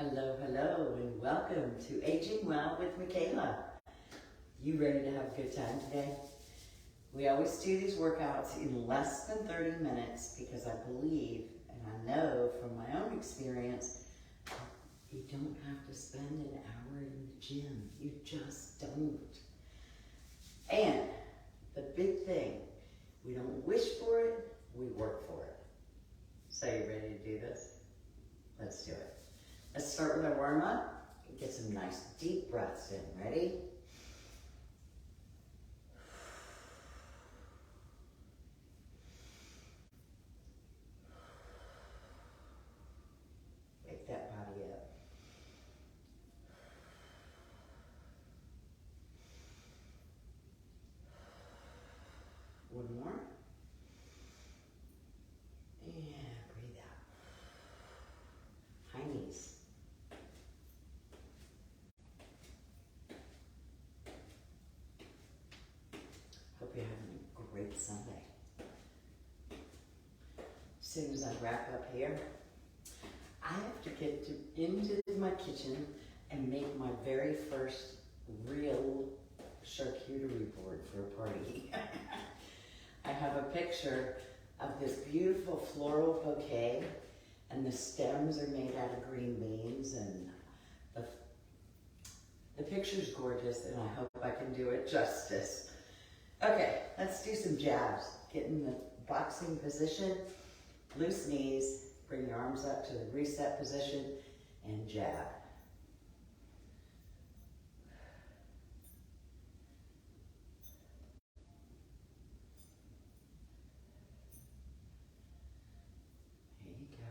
Hello, hello, and welcome to Aging Well with Michaela. You ready to have a good time today? We always do these workouts in less than 30 minutes because I believe, and I know from my own experience, you don't have to spend an hour in the gym. You just don't. And the big thing, we don't wish for it, we work for it. So you ready to do this? Let's do it. Let's start with our warm-up and get some nice deep breaths in. Ready? Wake that body up. One more. And breathe out. High knees. Hope you're having a great Sunday. As soon as I wrap up here, I have to get into my kitchen and make my very first real charcuterie board for a party. I have a picture of this beautiful floral bouquet, and the stems are made out of green beans, and the picture's gorgeous, and I hope I can do it justice. Okay, let's do some jabs. Get in the boxing position, loose knees, bring your arms up to the reset position, and jab. There you go.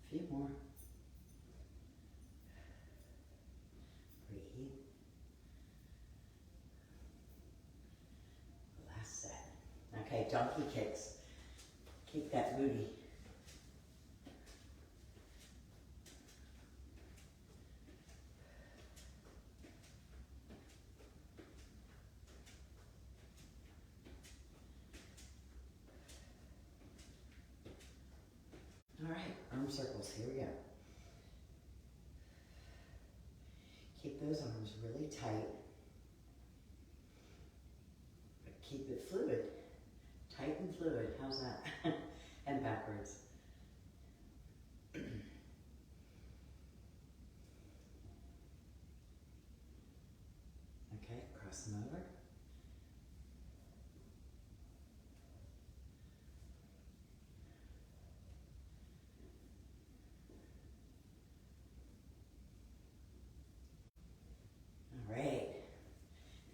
A few more. Breathe. Last set. Okay, donkey kicks. Keep that booty. All right, arm circles, here we go. Keep those arms really tight, but keep it fluid. Tight and fluid, how's that? And backwards. Okay, cross them over. All right,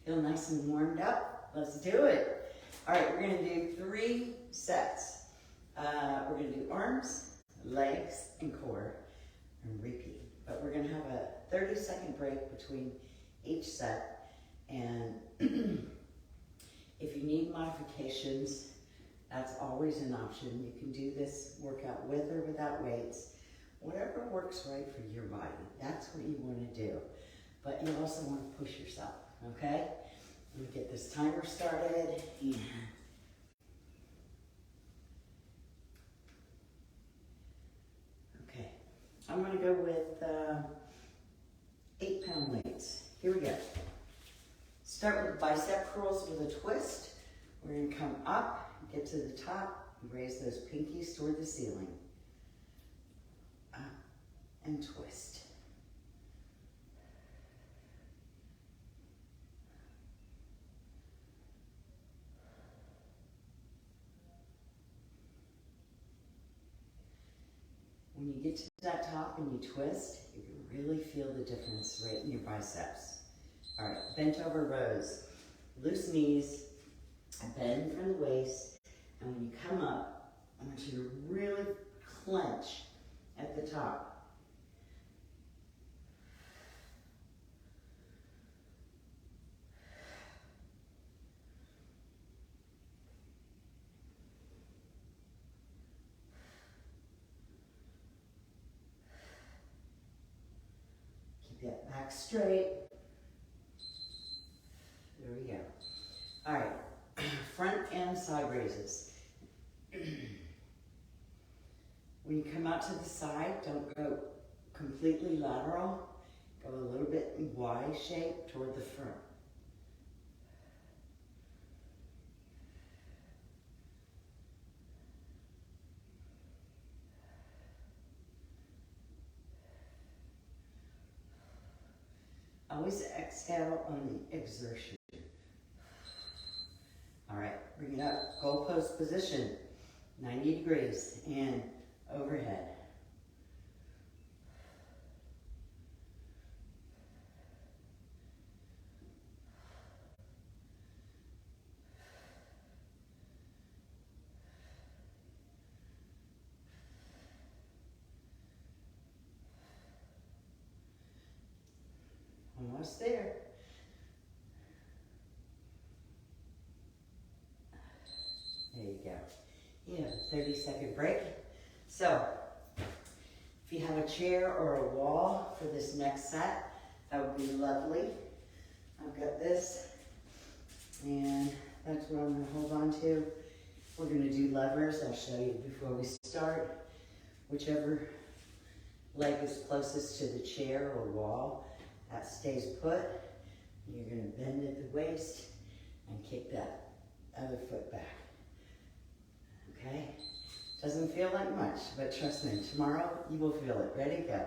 feel nice and warmed up? Let's do it. All right, we're gonna do 3 sets. We're gonna do arms, legs, and core, and repeat. But we're gonna have a 30-second break between each set. And if you need modifications, that's always an option. You can do this workout with or without weights. Whatever works right for your body, that's what you wanna do. But you also wanna push yourself, okay? Let me get this timer started. Yeah. Okay, I'm gonna go with 8-pound weights. Here we go. Start with bicep curls with a twist. We're gonna come up, get to the top, raise those pinkies toward the ceiling. Up and twist. When you get to that top and you twist, you can really feel the difference right in your biceps. All right, bent over rows. Loose knees, bend from the waist, and when you come up, I want you to really clench at the top. Get back straight. There we go. All right, front and side raises. When you come out to the side, don't go completely lateral. Go a little bit in Y shape toward the front. Always exhale on the exertion. All right, bring it up. Goal post position, 90 degrees, and overhead. Almost there. There you go. You have a 30-second break. So, if you have a chair or a wall for this next set, that would be lovely. I've got this, and that's what I'm going to hold on to. We're going to do levers. I'll show you before we start. Whichever leg is closest to the chair or wall, that stays put. You're going to bend at the waist and kick that other foot back. Okay? Doesn't feel like much, but trust me, tomorrow you will feel it. Ready? Go.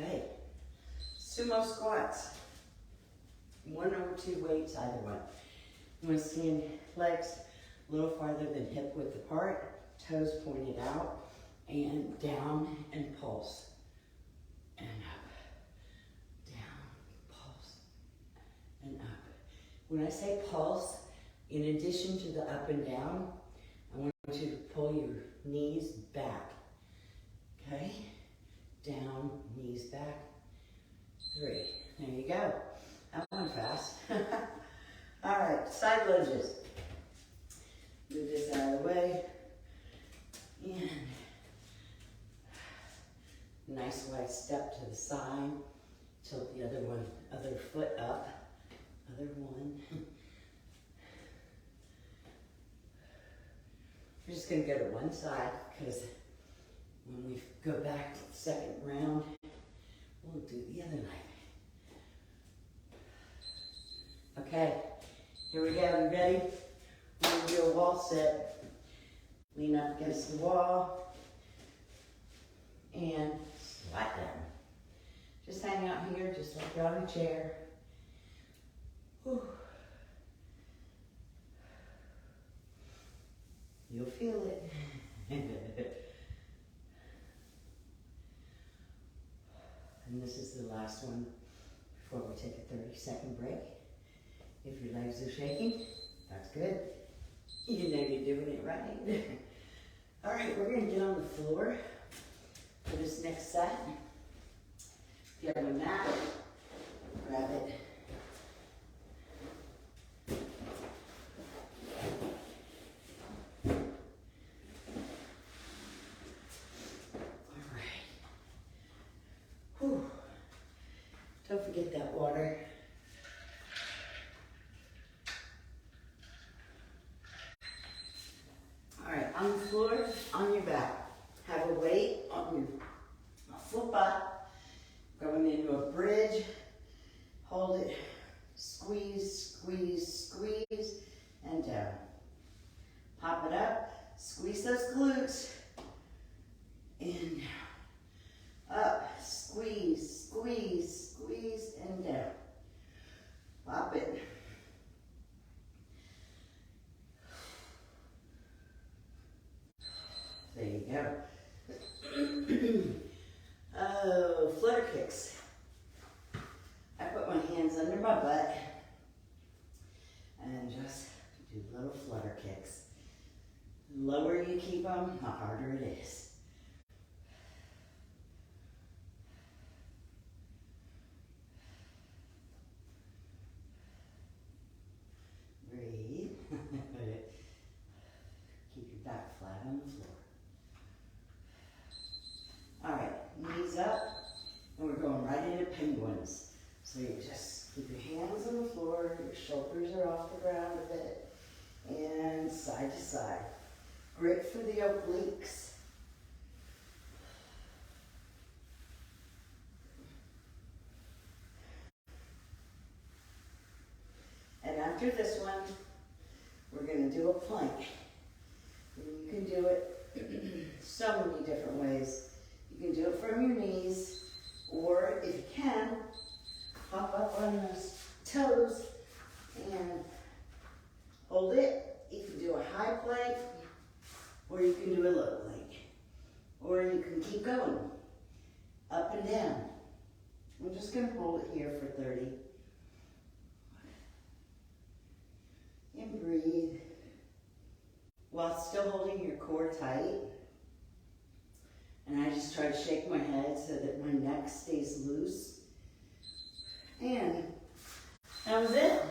Okay. Sumo squats. 1 or 2 weights, either one. You want to stand legs a little farther than hip width apart, toes pointed out, and down and pulse. And up. Down, pulse, and up. When I say pulse, in addition to the up and down, I want you to pull your knees back. Okay? Down, knees back. 3. There you go. That went fast. All right, side lunges. Move this out of the way. And nice wide step to the side. Tilt the other foot up. Other one. We're just going to go to one side because when we go back to the second round, we'll do the other leg. Okay, here we go. You ready? We're going to do a wall sit. Lean up against the wall and slide down. Just hang out here, just like you're on a chair. Whew. You'll feel it. And this is the last one before we take a 30-second break. If your legs are shaking, that's good. You know you're doing it right. All right, we're going to get on the floor for this next set. If you have a mat, grab it. All right. Whew. Don't forget that water. On the floor, on your back. Have a weight on your foot butt. Going into a bridge. Hold it. Squeeze, squeeze, squeeze, and down. Pop it up. Squeeze those glutes. And down. Up. Squeeze, squeeze, squeeze, and down. Pop it. There you go. Oh, flutter kicks. I put my hands under my butt and just do little flutter kicks. The lower you keep them, the harder it is. ones. So you just keep your hands on the floor, your shoulders are off the ground a bit, and side to side. Great for the obliques. And after this one, we're going to do a plank. And you can do it so many different ways. You can do it from your knees, or if you can, hop up on those toes and hold it. You can do a high plank, or you can do a low plank. Or you can keep going, up and down. I'm just going to hold it here for 30. And breathe, while still holding your core tight. And I just try to shake my head so that my neck stays loose. And that was it.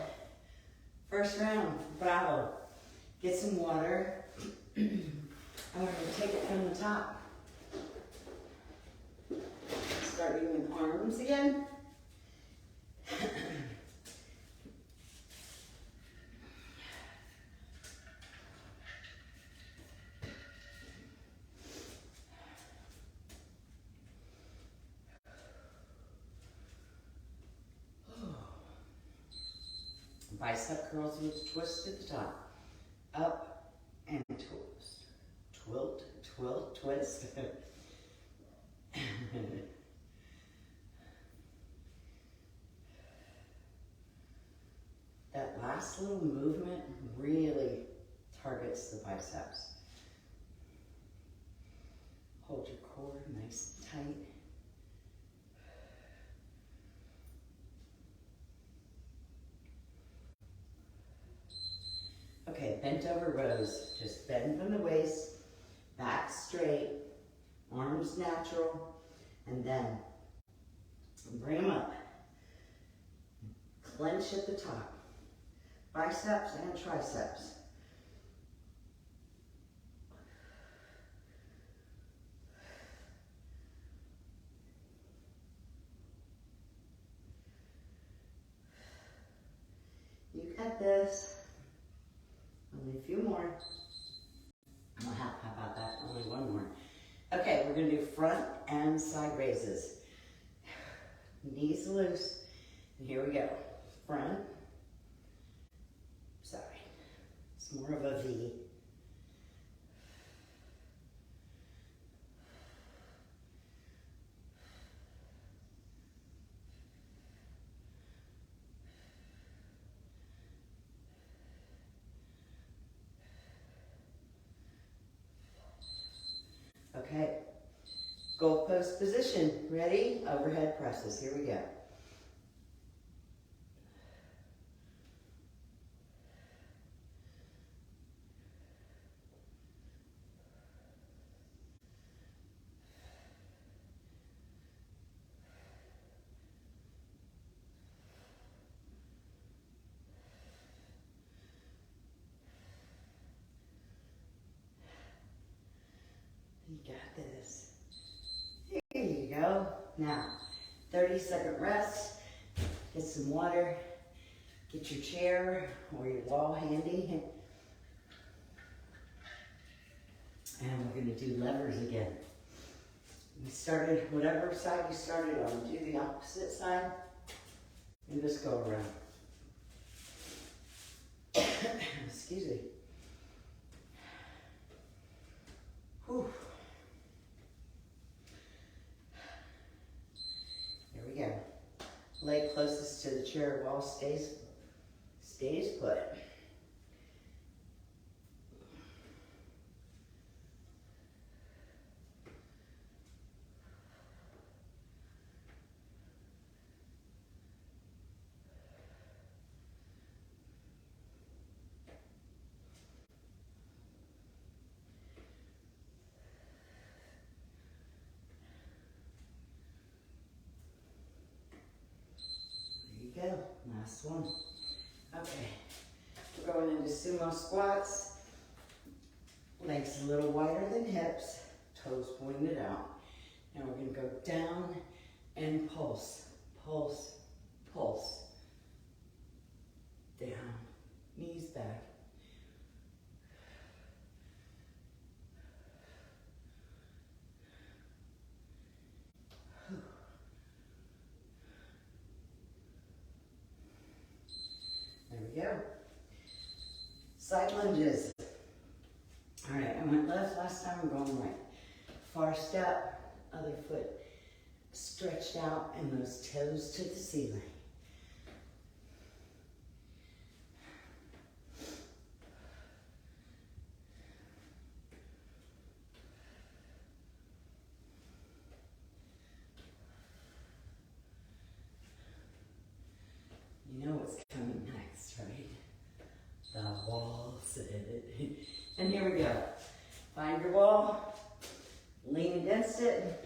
First round, bravo. Get some water. And we're going to take it from the top. Starting with arms again. Bicep curls with a twist at the top. Up and twist. Twilt, twilt, twist. That last little movement really targets the biceps. Hold your core nice and tight. Okay, bent over rows. Just bend from the waist, back straight, arms natural, and then bring them up. Clench at the top. Biceps and triceps. You got this. Only a few more. How about that? Only one more. Okay, we're going to do front and side raises. Knees loose. And here we go. Front. Sorry. It's more of a V. Okay, goalpost position. Ready? Overhead presses. Here we go. You got this. Here you go. Now, 30-second rest. Get some water. Get your chair or your wall handy. And we're going to do levers again. You started, whatever side you started on, do the opposite side and just go around. Excuse me. Whew. Here we go. Leg closest to the chair wall stays put. Go. Last one. Okay. We're going into sumo squats. Legs a little wider than hips. Toes pointed out. Now we're going to go down and pulse. Pulse, pulse. Down, knees back. There we go. Side lunges. All right, I went left last time, I'm going right. Far step, other foot stretched out and those toes to the ceiling. You know what's coming next, right? The wall sit. And here we go. Find your wall, lean against it,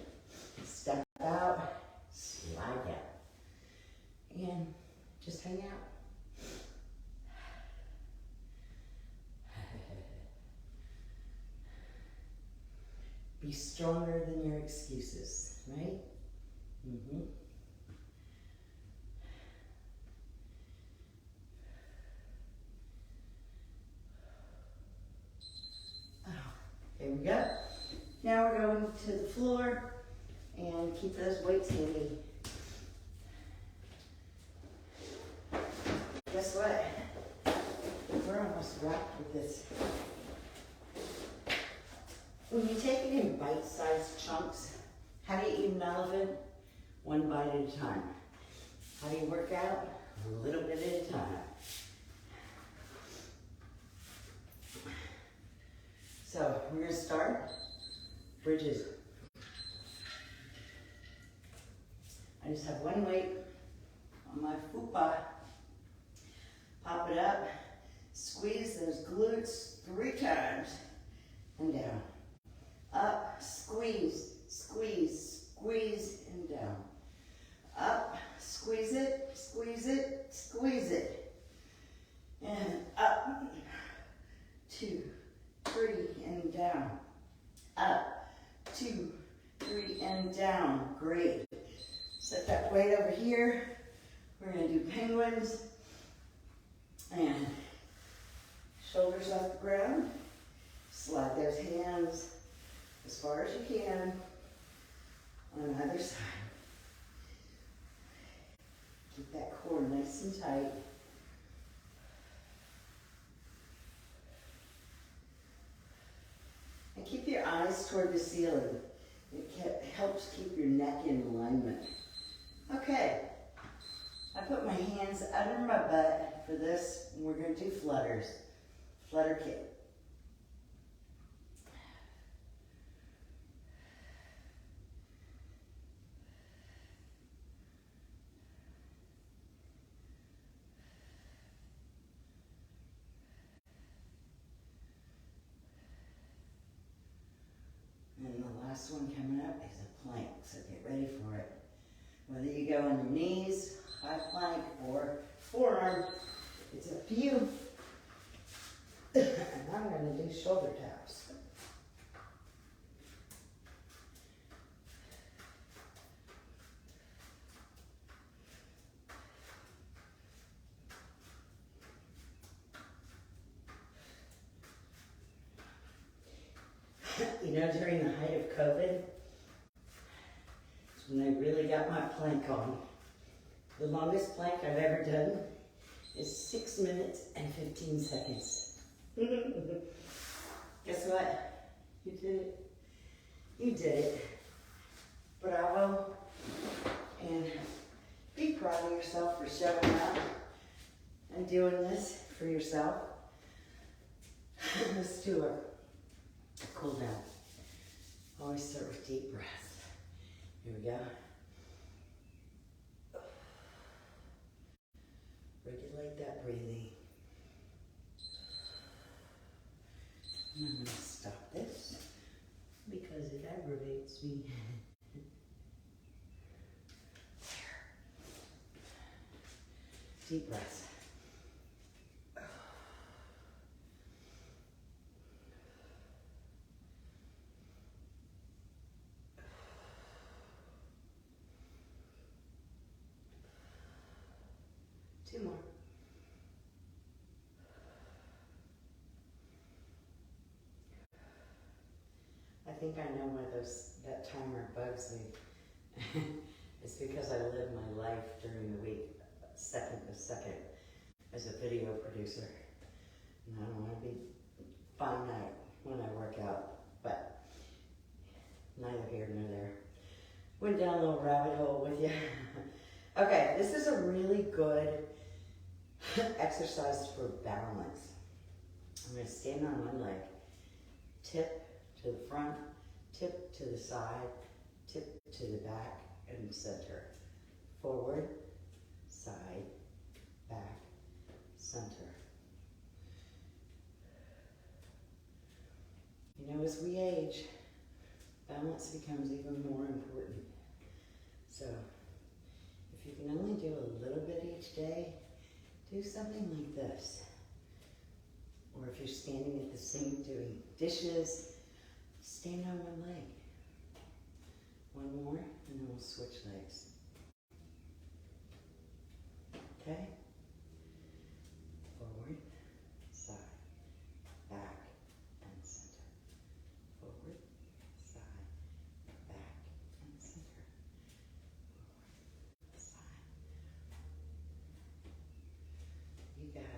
step out, slide down. And just hang out. Be stronger than your excuses, right? Mm-hmm. There we go. Now we're going to the floor and keep those weights handy. Guess what? We're almost wrapped with this. When you take it in bite-sized chunks, how do you eat an elephant? One bite at a time. How do you work out? A little bit at a time. So we're gonna start bridges. I just have one weight on my fupa. Pop it up, squeeze those glutes 3 times, and down. Up, squeeze, squeeze, squeeze, and down. Up, squeeze it, squeeze it, squeeze it. And up, 2, 3, and down. Up, 2, 3, and down. Great. Set that weight over here. We're gonna do penguins. And shoulders off the ground. Slide those hands as far as you can on either side. Keep that core nice and tight. And keep your eyes toward the ceiling. It helps keep your neck in alignment. Okay, I put my hands under my butt for this, and we're going to do flutters. Flutter kick. And the last one coming up is a plank, so get ready for it. Whether you go on your knees, high plank, or forearm, it's up to you. And I'm going to do shoulder taps. You know, during the height of COVID, it's when I really got my plank on. The longest plank I've ever done is 6 minutes and 15 seconds. Guess what? You did it. You did it. Bravo. And be proud of yourself for showing up and doing this for yourself. Let's do a cool down. Always start with deep breaths. Here we go. Regulate that breathing. And I'm going to stop this because it aggravates me. Deep breaths. 2 more. I think I know why that timer bugs me. It's because I live my life during the week, second to second, as a video producer. And I don't want to be finite when I work out, but neither here nor there. Went down a little rabbit hole with you. Okay, this is a really good exercise for balance. I'm going to stand on one leg, tip to the front, tip to the side, tip to the back, and center. Forward, side, back, center. You know, as we age, balance becomes even more important. So, if you can only do a little bit each day, do something like this. Or if you're standing at the sink doing dishes, stand on one leg. One more, and then we'll switch legs. Okay? Forward, side, back, and center. Forward, side, back, and center. Forward, side. You got it.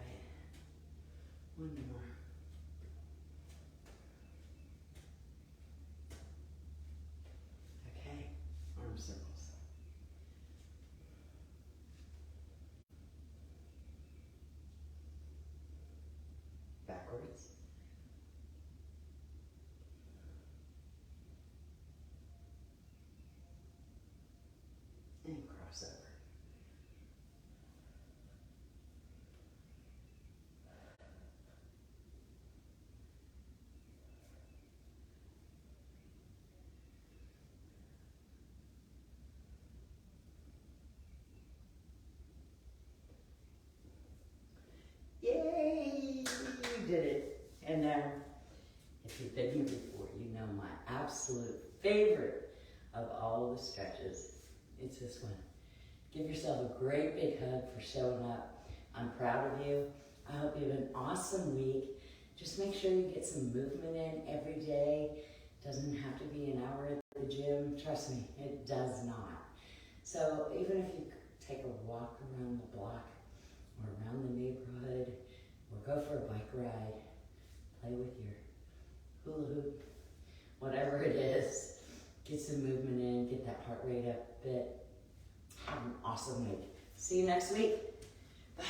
One more. Okay, arm circles. Backwards. And cross over. Yay! You did it. And now, if you've been here before, you know my absolute favorite of all the stretches. It's this one. Give yourself a great big hug for showing up. I'm proud of you. I hope you have an awesome week. Just make sure you get some movement in every day. It doesn't have to be an hour at the gym. Trust me, it does not. So even if you take a walk around the block or around the neighborhood or go for a bike ride, play with your hula hoop, whatever it is, get some movement in, get that heart rate up a bit. Have an awesome week. See you next week. Bye.